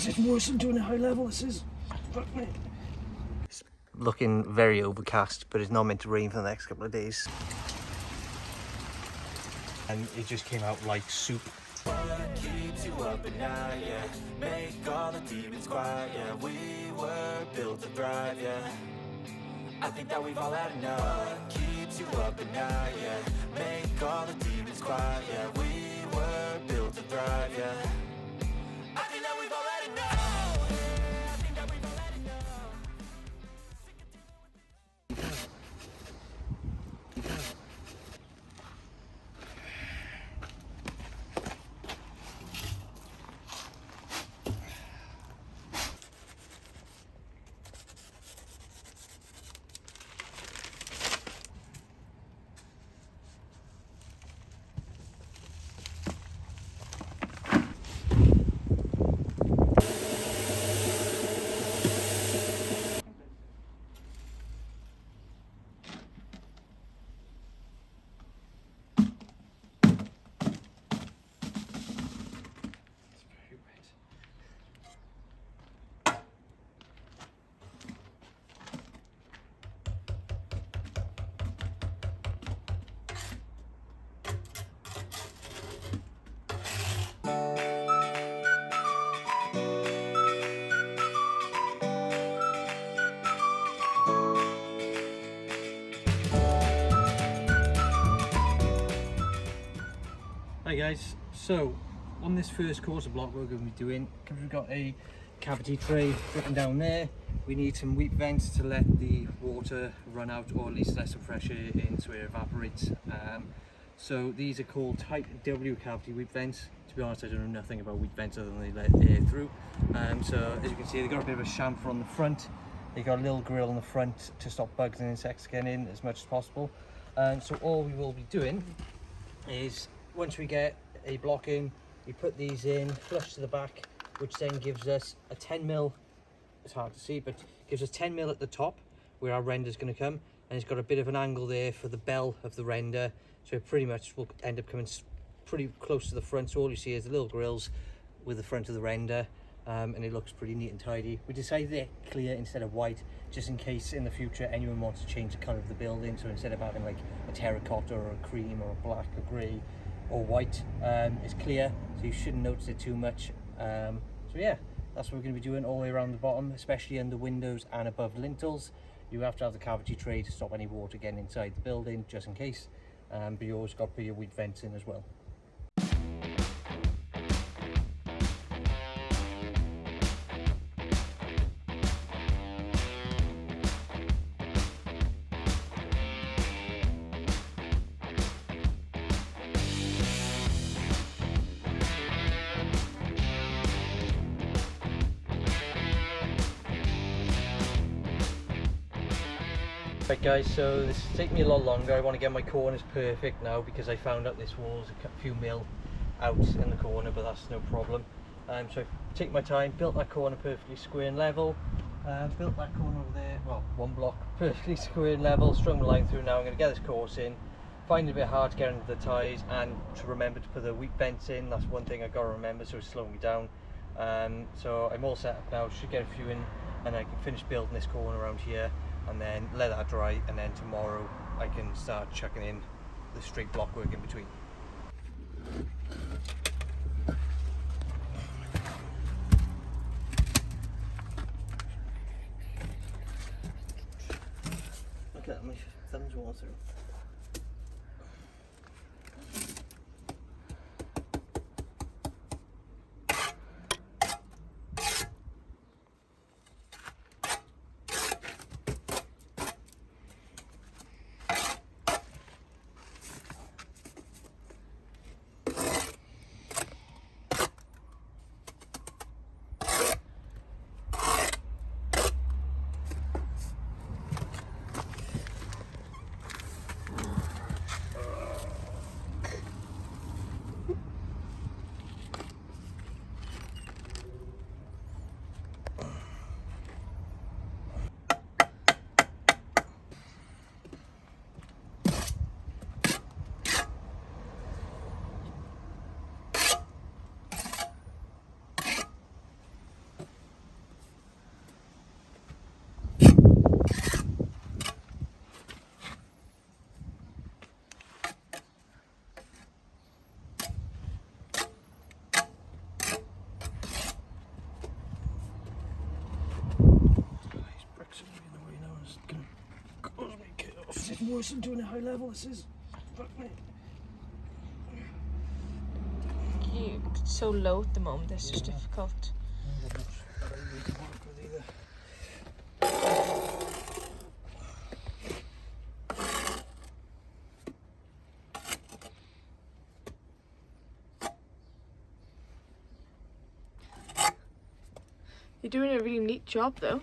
is worse than doing a high level, this is. Fuck me. It's looking very overcast, but it's not meant to rain for the next couple of days. And it just came out like soup. What keeps you up at night, yeah? Make all the demons quiet, yeah. We were built to thrive, yeah. I think that we've all had enough. What keeps you up at night, yeah? Make all the demons quiet, yeah. We were built to thrive, yeah. I think that we've all had enough. I think that we've all had enough. Hi guys, so on this first course of block we're going to be doing, because we've got a cavity tray dripping down there, we need some weep vents to let the water run out, or at least let some fresh air in so it evaporates. So these are called type W cavity weep vents. To be honest, I don't know nothing about weep vents other than they let air through. So as you can see, they've got a bit of a chamfer on the front. They've got a little grill on the front to stop bugs and insects getting in as much as possible. So all we will be doing is, once we get a block in, we put these in flush to the back, which then gives us a 10mm, it's hard to see, but gives us 10mm at the top where our render is going to come, and it's got a bit of an angle there for the bell of the render, so it pretty much will end up coming pretty close to the front. So all you see is the little grills with the front of the render, and it looks pretty neat and tidy. We decided they're clear instead of white, just in case in the future anyone wants to change the colour of the building. So instead of having like a terracotta or a cream or a black or grey or white, it's clear, so you shouldn't notice it too much. So yeah, that's what we're going to be doing all the way around the bottom, especially under windows and above lintels. You have to have the cavity tray to stop any water getting inside the building, just in case, but you always got to put your weed vents in as well. Right guys, so this is taking me a lot longer. I want to get my corners perfect now because I found out this wall's a few mil out in the corner, but that's no problem. So I take my time, built that corner perfectly square and level, built that corner over there, well, one block perfectly square and level, strung the line through. Now I'm going to get this course in. Find it a bit hard to get into the ties and to remember to put the weep vents in. That's one thing I got to remember, so it's slowing me down. So I'm all set up now, should get a few in, and I can finish building this corner around here and then let that dry, and then tomorrow I can start chucking in the straight block work in between. Look at that, my thumb's all through. even worse than doing a high level. This is. Fuck me. You're so low at the moment, it's just difficult. You're doing a really neat job though.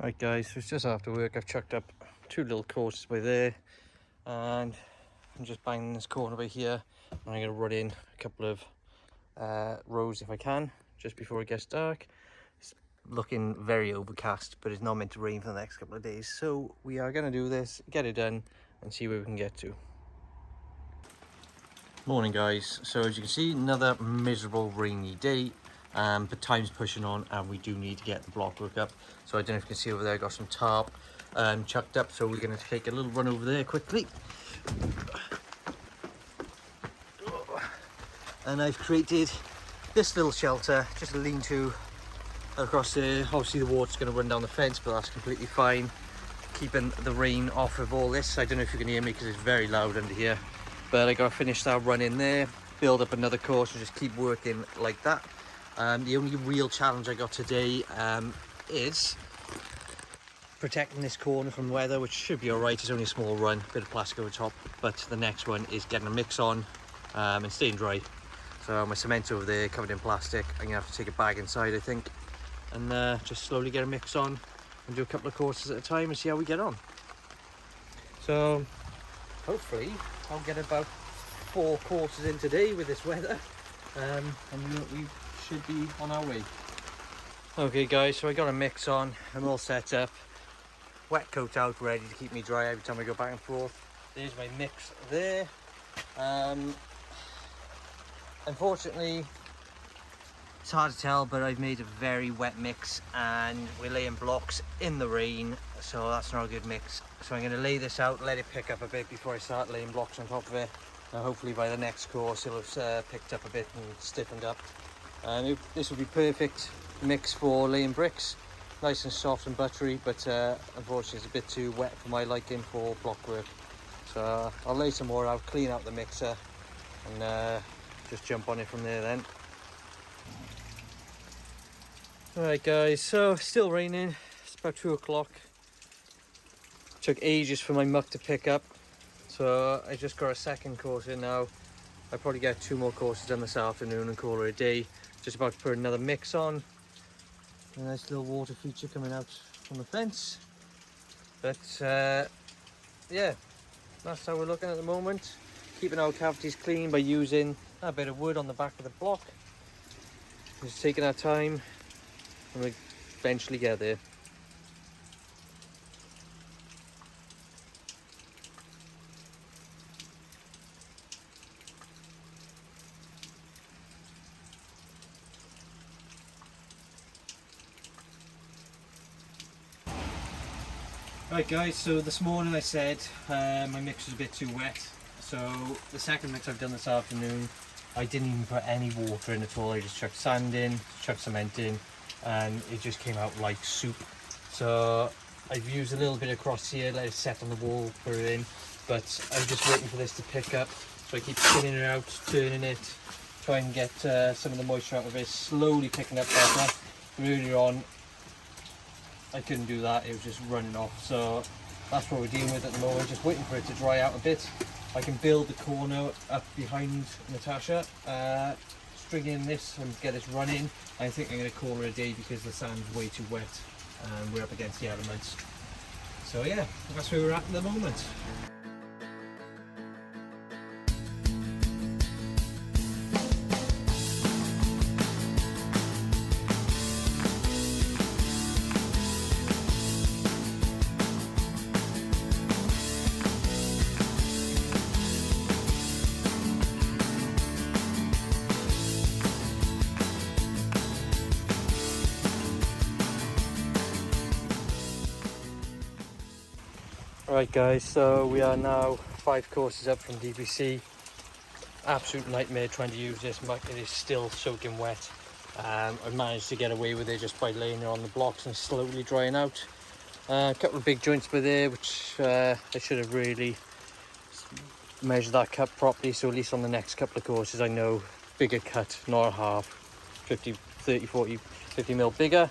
Right guys, so it's just after work. I've chucked up 2 little courses by there, and I'm just banging this corner by here, and I'm going to run in a couple of rows if I can, just before it gets dark. It's looking very overcast, but it's not meant to rain for the next couple of days, so we are going to do this, get it done, and see where we can get to. Morning guys, so as you can see, another miserable rainy day. But time's pushing on and we do need to get the blockwork up. So I don't know if you can see over there, I got some tarp chucked up, so we're going to take a little run over there quickly. And I've created this little shelter, just a lean-to across there. Obviously the water's going to run down the fence, but that's completely fine, keeping the rain off of all this. I don't know if you can hear me because it's very loud under here, but I got to finish that run in there, build up another course and just keep working like that. The only real challenge I got today is protecting this corner from weather, which should be alright. It's only a small run, bit of plastic over top, but the next one is getting a mix on and staying dry. So my cement's over there covered in plastic. I'm gonna have to take a bag inside, I think, and just slowly get a mix on and do a couple of courses at a time and see how we get on. So hopefully I'll get about 4 courses in today with this weather, and we should be on our way. Okay guys, so I got a mix on, I'm all set up, wet coat out ready to keep me dry every time I go back and forth. There's my mix there. Unfortunately it's hard to tell, but I've made a very wet mix and we're laying blocks in the rain, so that's not a good mix. So I'm going to lay this out, let it pick up a bit before I start laying blocks on top of it. Hopefully by the next course it'll have picked up a bit and stiffened up. This would be perfect mix for laying bricks, nice and soft and buttery, but unfortunately it's a bit too wet for my liking for block work. So I'll lay some more out, clean out the mixer, and just jump on it from there then. Alright guys, so still raining, it's about 2 o'clock. Took ages for my muck to pick up, so I just got a second course in now. I'll probably get 2 more courses done this afternoon and call it a day. Just about to put another mix on. A nice little water feature coming out from the fence. But yeah, that's how we're looking at the moment. Keeping our cavities clean by using a bit of wood on the back of the block. Just taking our time and we'll eventually get there. Right guys, so this morning I said my mix was a bit too wet, so the second mix I've done this afternoon, I didn't even put any water in at all. I just chucked sand in, chucked cement in, and it just came out like soup. So I've used a little bit across here, let it set on the wall, put it in, but I'm just waiting for this to pick up. So I keep spinning it out, turning it, try and get some of the moisture out of it, slowly picking up better. Earlier on I couldn't do that, it was just running off, so that's what we're dealing with at the moment, just waiting for it to dry out a bit. I can build the corner up behind Natasha, string in this and get this running. I think I'm going to call it a day because the sand's way too wet and we're up against the elements. So yeah, that's where we're at the moment. Right guys, so we are now 5 courses up from DBC. Absolute nightmare trying to use this muck. It is still soaking wet. I managed to get away with it just by laying it on the blocks and slowly drying out. A couple of big joints were there, which I should have really measured that cut properly, so at least on the next couple of courses I know bigger cut, not a half, 50, 30, 40, 50 mil bigger.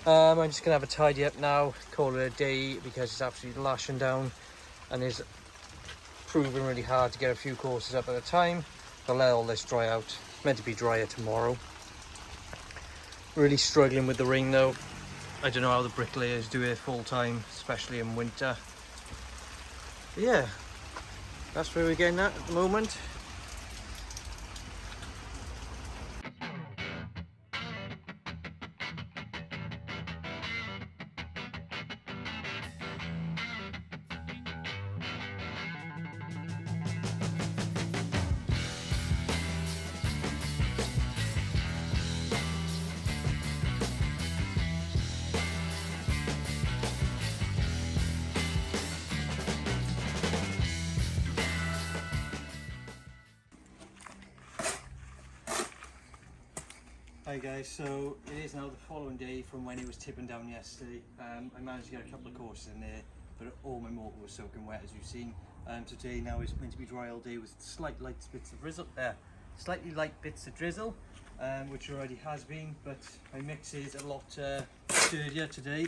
I'm just going to have a tidy up now, call it a day, because it's absolutely lashing down and it's proving really hard to get a few courses up at a time. I'll let all this dry out. It's meant to be drier tomorrow. Really struggling with the rain though. I don't know how the bricklayers do it full time, especially in winter. But yeah, that's where we're getting at the moment. Hi guys, so it is now the following day from when it was tipping down yesterday. I managed to get a couple of courses in there, but all my mortar was soaking wet, as you've seen. Today now is meant to be dry all day with slightly light bits of drizzle, which already has been, but my mix is a lot sturdier today,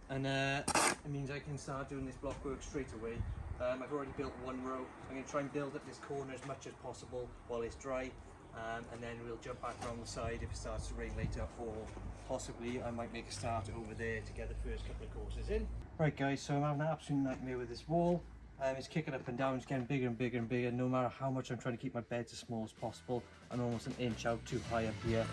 and it means I can start doing this block work straight away. I've already built one row, so I'm going to try and build up this corner as much as possible while it's dry. And then we'll jump back around the side if it starts to rain later, or possibly I might make a start over there to get the first couple of courses in. Right guys, so I'm having an absolute nightmare with this wall. It's kicking up and down, it's getting bigger and bigger and bigger. No matter how much I'm trying to keep my beds as small as possible, I'm almost an inch out too high up here.